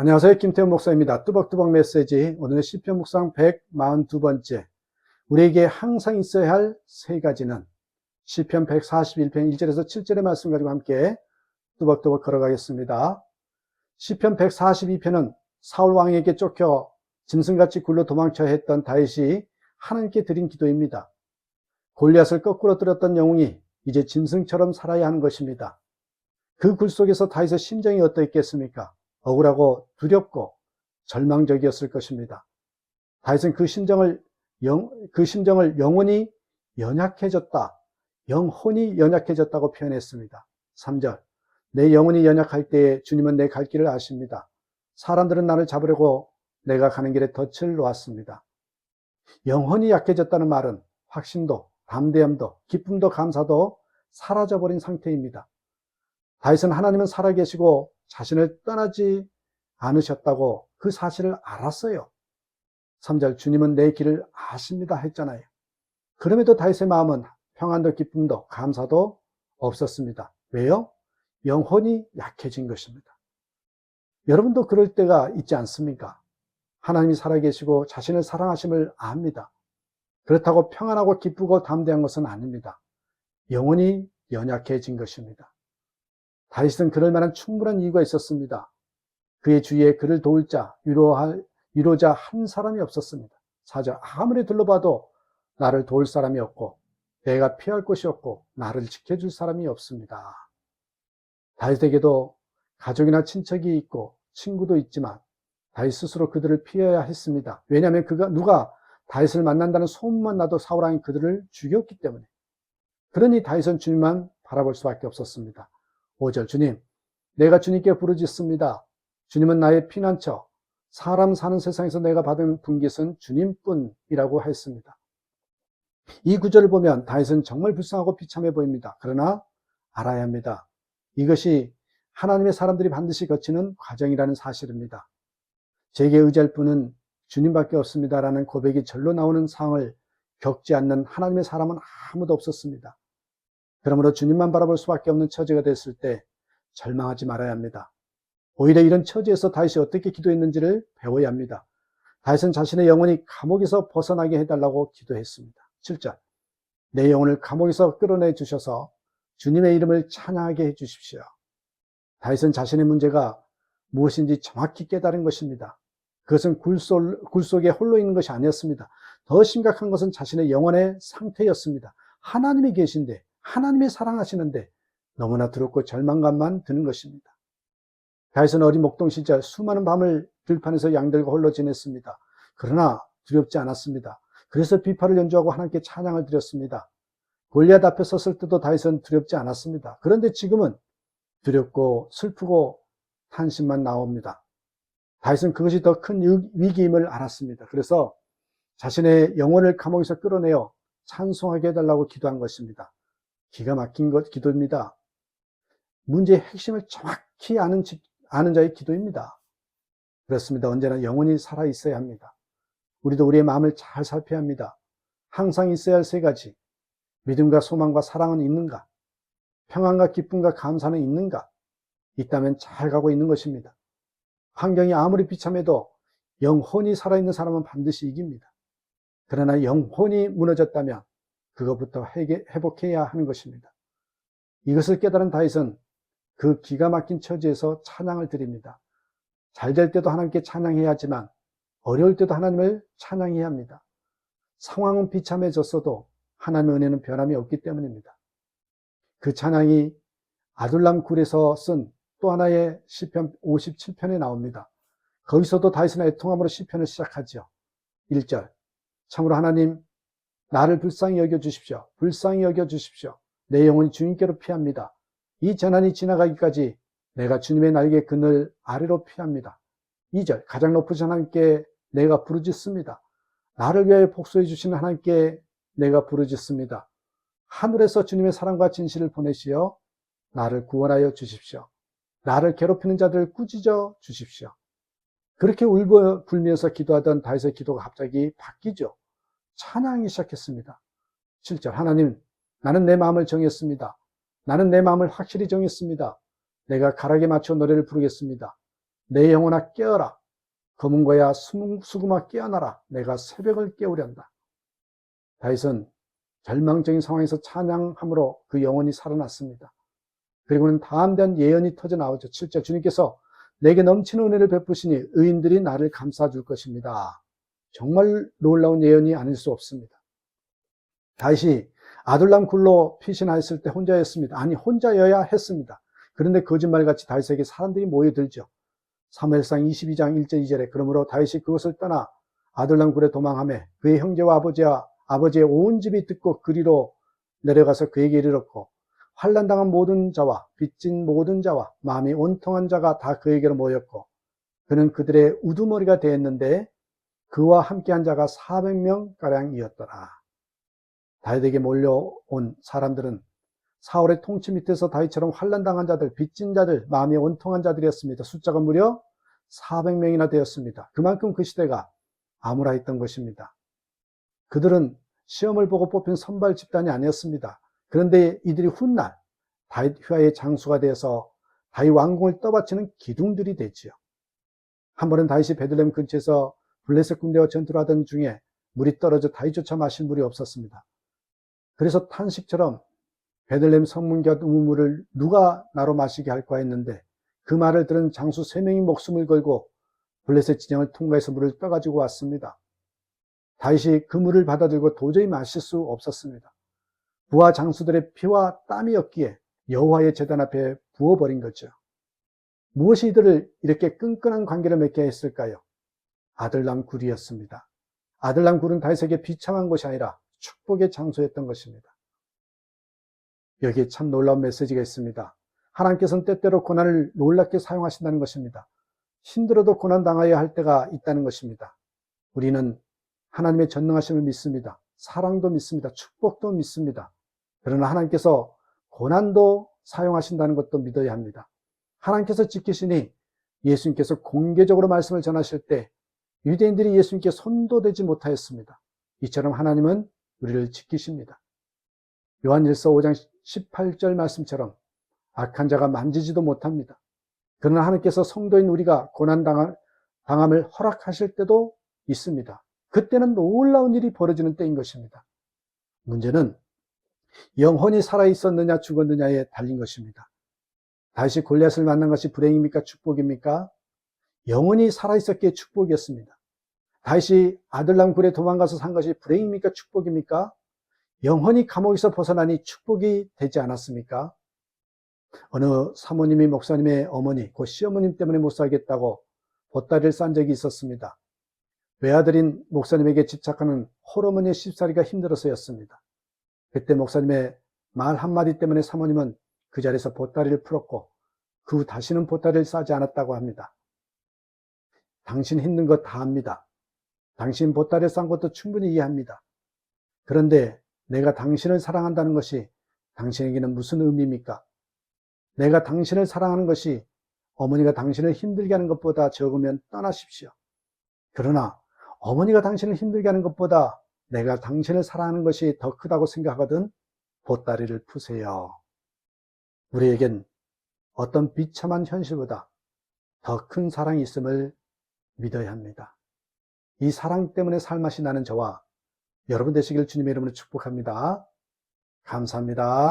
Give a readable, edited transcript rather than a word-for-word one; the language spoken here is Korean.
안녕하세요. 김태훈 목사입니다. 뚜벅뚜벅 메시지. 오늘은 시편 묵상 142번째. 우리에게 항상 있어야 할 세 가지는 시편 141편 1절에서 7절의 말씀 가지고 함께 뚜벅뚜벅 걸어가겠습니다. 시편 142편은 사울 왕에게 쫓겨 짐승같이 굴러 도망쳐야 했던 다윗이 하나님께 드린 기도입니다. 골리앗을 거꾸로 때렸던 영웅이 이제 짐승처럼 살아야 하는 것입니다. 그 굴 속에서 다윗의 심정이 어떠했겠습니까? 억울하고 두렵고 절망적이었을 것입니다. 다윗은 그 심정을 영혼이 연약해졌다, 영혼이 연약해졌다고 표현했습니다. 3절, 내 영혼이 연약할 때에 주님은 내 갈 길을 아십니다. 사람들은 나를 잡으려고 내가 가는 길에 덫을 놓았습니다. 영혼이 약해졌다는 말은 확신도, 담대함도, 기쁨도, 감사도 사라져버린 상태입니다. 다윗은 하나님은 살아계시고 자신을 떠나지 않으셨다고 그 사실을 알았어요. 3절, 주님은 내 길을 아십니다 했잖아요. 그럼에도 다윗의 마음은 평안도 기쁨도 감사도 없었습니다. 왜요? 영혼이 약해진 것입니다. 여러분도 그럴 때가 있지 않습니까? 하나님이 살아계시고 자신을 사랑하심을 압니다. 그렇다고 평안하고 기쁘고 담대한 것은 아닙니다. 영혼이 연약해진 것입니다. 다윗은 그럴 만한 충분한 이유가 있었습니다. 그의 주위에 그를 도울 자, 위로자 한 사람이 없었습니다. 4절, 아무리 둘러봐도 나를 도울 사람이 없고 내가 피할 곳이 없고 나를 지켜줄 사람이 없습니다. 다윗에게도 가족이나 친척이 있고 친구도 있지만 다윗 스스로 그들을 피해야 했습니다. 왜냐하면 누가 다윗을 만난다는 소문만 나도 사울 왕이 그들을 죽였기 때문에. 그러니 다윗은 주님만 바라볼 수밖에 없었습니다. 5절, 주님, 내가 주님께 부르짖습니다. 주님은 나의 피난처, 사람 사는 세상에서 내가 받은 분깃은 주님뿐이라고 했습니다. 이 구절을 보면 다윗은 정말 불쌍하고 비참해 보입니다. 그러나 알아야 합니다. 이것이 하나님의 사람들이 반드시 거치는 과정이라는 사실입니다. 제게 의지할 분은 주님밖에 없습니다라는 고백이 절로 나오는 상황을 겪지 않는 하나님의 사람은 아무도 없었습니다. 그러므로 주님만 바라볼 수밖에 없는 처지가 됐을 때 절망하지 말아야 합니다. 오히려 이런 처지에서 다윗이 어떻게 기도했는지를 배워야 합니다. 다윗은 자신의 영혼이 감옥에서 벗어나게 해달라고 기도했습니다. 7절, 내 영혼을 감옥에서 끌어내 주셔서 주님의 이름을 찬양하게 해주십시오. 다윗은 자신의 문제가 무엇인지 정확히 깨달은 것입니다. 그것은 굴 속에 홀로 있는 것이 아니었습니다. 더 심각한 것은 자신의 영혼의 상태였습니다. 하나님이 계신데, 하나님이 사랑하시는데 너무나 두렵고 절망감만 드는 것입니다. 다윗은 어린 목동 시절 수많은 밤을 들판에서 양들과 홀로 지냈습니다. 그러나 두렵지 않았습니다. 그래서 비파를 연주하고 하나님께 찬양을 드렸습니다. 골리앗 앞에 섰을 때도 다윗은 두렵지 않았습니다. 그런데 지금은 두렵고 슬프고 탄심만 나옵니다. 다윗은 그것이 더 큰 위기임을 알았습니다. 그래서 자신의 영혼을 감옥에서 끌어내어 찬송하게 해달라고 기도한 것입니다. 기가 막힌 기도입니다. 문제의 핵심을 정확히 아는 자의 기도입니다. 그렇습니다. 언제나 영혼이 살아있어야 합니다. 우리도 우리의 마음을 잘 살펴야 합니다. 항상 있어야 할 세 가지. 믿음과 소망과 사랑은 있는가? 평안과 기쁨과 감사는 있는가? 있다면 잘 가고 있는 것입니다. 환경이 아무리 비참해도 영혼이 살아있는 사람은 반드시 이깁니다. 그러나 영혼이 무너졌다면 그것부터 회복해야 하는 것입니다. 이것을 깨달은 다윗은 그 기가 막힌 처지에서 찬양을 드립니다. 잘 될 때도 하나님께 찬양해야 하지만 어려울 때도 하나님을 찬양해야 합니다. 상황은 비참해졌어도 하나님의 은혜는 변함이 없기 때문입니다. 그 찬양이 아둘람 굴에서 쓴 또 하나의 시편 57편에 나옵니다. 거기서도 다윗은 애통함으로 시편을 시작하죠. 1절, 참으로 하나님 나를 불쌍히 여겨주십시오. 불쌍히 여겨주십시오. 내 영혼이 주님께로 피합니다. 이 재난이 지나가기까지 내가 주님의 날개 그늘 아래로 피합니다. 2절, 가장 높으신 하나님께 내가 부르짖습니다. 나를 위하여 복수해 주시는 하나님께 내가 부르짖습니다. 하늘에서 주님의 사랑과 진실을 보내시어 나를 구원하여 주십시오. 나를 괴롭히는 자들을 꾸짖어 주십시오. 그렇게 울고 불면서 기도하던 다윗의 기도가 갑자기 바뀌죠. 찬양이 시작했습니다. 7절, 하나님, 나는 내 마음을 정했습니다. 나는 내 마음을 확실히 정했습니다. 내가 가락에 맞춰 노래를 부르겠습니다. 내 영혼아 깨어라. 검은 거야 수금아 깨어나라. 내가 새벽을 깨우련다. 다윗은 절망적인 상황에서 찬양함으로 그 영혼이 살아났습니다. 그리고는 담대한 예언이 터져 나오죠. 7절 주님께서 내게 넘치는 은혜를 베푸시니 의인들이 나를 감싸줄 것입니다. 정말 놀라운 예언이 아닐 수 없습니다. 다윗이 아둘람 굴로 피신하였을 때 혼자였습니다. 아니 혼자여야 했습니다. 그런데 거짓말같이 다윗에게 사람들이 모여들죠. 사무엘상 22장 1절 2절에 그러므로 다윗이 그것을 떠나 아둘람 굴에 도망하며 그의 형제와 아버지의 온 집이 듣고 그리로 내려가서 그에게 이르렀고 환난당한 모든 자와 빚진 모든 자와 마음이 온통한 자가 다 그에게로 모였고 그는 그들의 우두머리가 되었는데 그와 함께한 자가 400명가량이었더라. 다윗에게 몰려온 사람들은 사울의 통치 밑에서 다윗처럼 환난당한 자들, 빚진 자들, 마음이 온통한 자들이었습니다. 숫자가 무려 400명이나 되었습니다. 그만큼 그 시대가 암울했던 것입니다. 그들은 시험을 보고 뽑힌 선발 집단이 아니었습니다. 그런데 이들이 훗날 다윗 휘하의 장수가 되어서 다윗 왕궁을 떠받치는 기둥들이 됐지요. 한 번은 다윗이 베들레헴 근처에서 블레셋 군대와 전투를 하던 중에 물이 떨어져 다윗조차 마실 물이 없었습니다. 그래서 탄식처럼 베들레헴 성문곁 우물을 누가 나로 마시게 할까 했는데 그 말을 들은 장수 3명이 목숨을 걸고 블레셋 진영을 통과해서 물을 떠가지고 왔습니다. 다윗이 그 물을 받아들고 도저히 마실 수 없었습니다. 부하 장수들의 피와 땀이었기에 여호와의 제단 앞에 부어버린 거죠. 무엇이 이들을 이렇게 끈끈한 관계를 맺게 했을까요? 아들람 굴이었습니다. 아들람 굴은 다윗에게 비참한 것이 아니라 축복의 장소였던 것입니다. 여기에 참 놀라운 메시지가 있습니다. 하나님께서는 때때로 고난을 놀랍게 사용하신다는 것입니다. 힘들어도 고난 당해야 할 때가 있다는 것입니다. 우리는 하나님의 전능하심을 믿습니다. 사랑도 믿습니다. 축복도 믿습니다. 그러나 하나님께서 고난도 사용하신다는 것도 믿어야 합니다. 하나님께서 지키시니 예수님께서 공개적으로 말씀을 전하실 때 유대인들이 예수님께 손도 대지 못하였습니다. 이처럼 하나님은 우리를 지키십니다. 요한일서 5장 18절 말씀처럼 악한 자가 만지지도 못합니다. 그러나 하나님께서 성도인 우리가 고난당함을 허락하실 때도 있습니다. 그때는 놀라운 일이 벌어지는 때인 것입니다. 문제는 영혼이 살아있었느냐 죽었느냐에 달린 것입니다. 다윗이 골리앗을 만난 것이 불행입니까 축복입니까? 영혼이 살아있었기에 축복이었습니다. 다윗이 아들람 굴에 도망가서 산 것이 불행입니까 축복입니까? 영혼이 감옥에서 벗어나니 축복이 되지 않았습니까? 어느 사모님이 목사님의 어머니, 그 시어머님 때문에 못 살겠다고 보따리를 싼 적이 있었습니다. 외아들인 목사님에게 집착하는 홀어머니의 쉽살이가 힘들어서였습니다. 그때 목사님의 말 한마디 때문에 사모님은 그 자리에서 보따리를 풀었고 그 후 다시는 보따리를 싸지 않았다고 합니다. 당신 힘든 거 다 압니다. 당신 보따리를 싼 것도 충분히 이해합니다. 그런데 내가 당신을 사랑한다는 것이 당신에게는 무슨 의미입니까? 내가 당신을 사랑하는 것이 어머니가 당신을 힘들게 하는 것보다 적으면 떠나십시오. 그러나 어머니가 당신을 힘들게 하는 것보다 내가 당신을 사랑하는 것이 더 크다고 생각하거든 보따리를 푸세요. 우리에겐 어떤 비참한 현실보다 더 큰 사랑이 있음을 믿어야 합니다. 이 사랑 때문에 살맛이 나는 저와 여러분 되시길 주님의 이름으로 축복합니다. 감사합니다.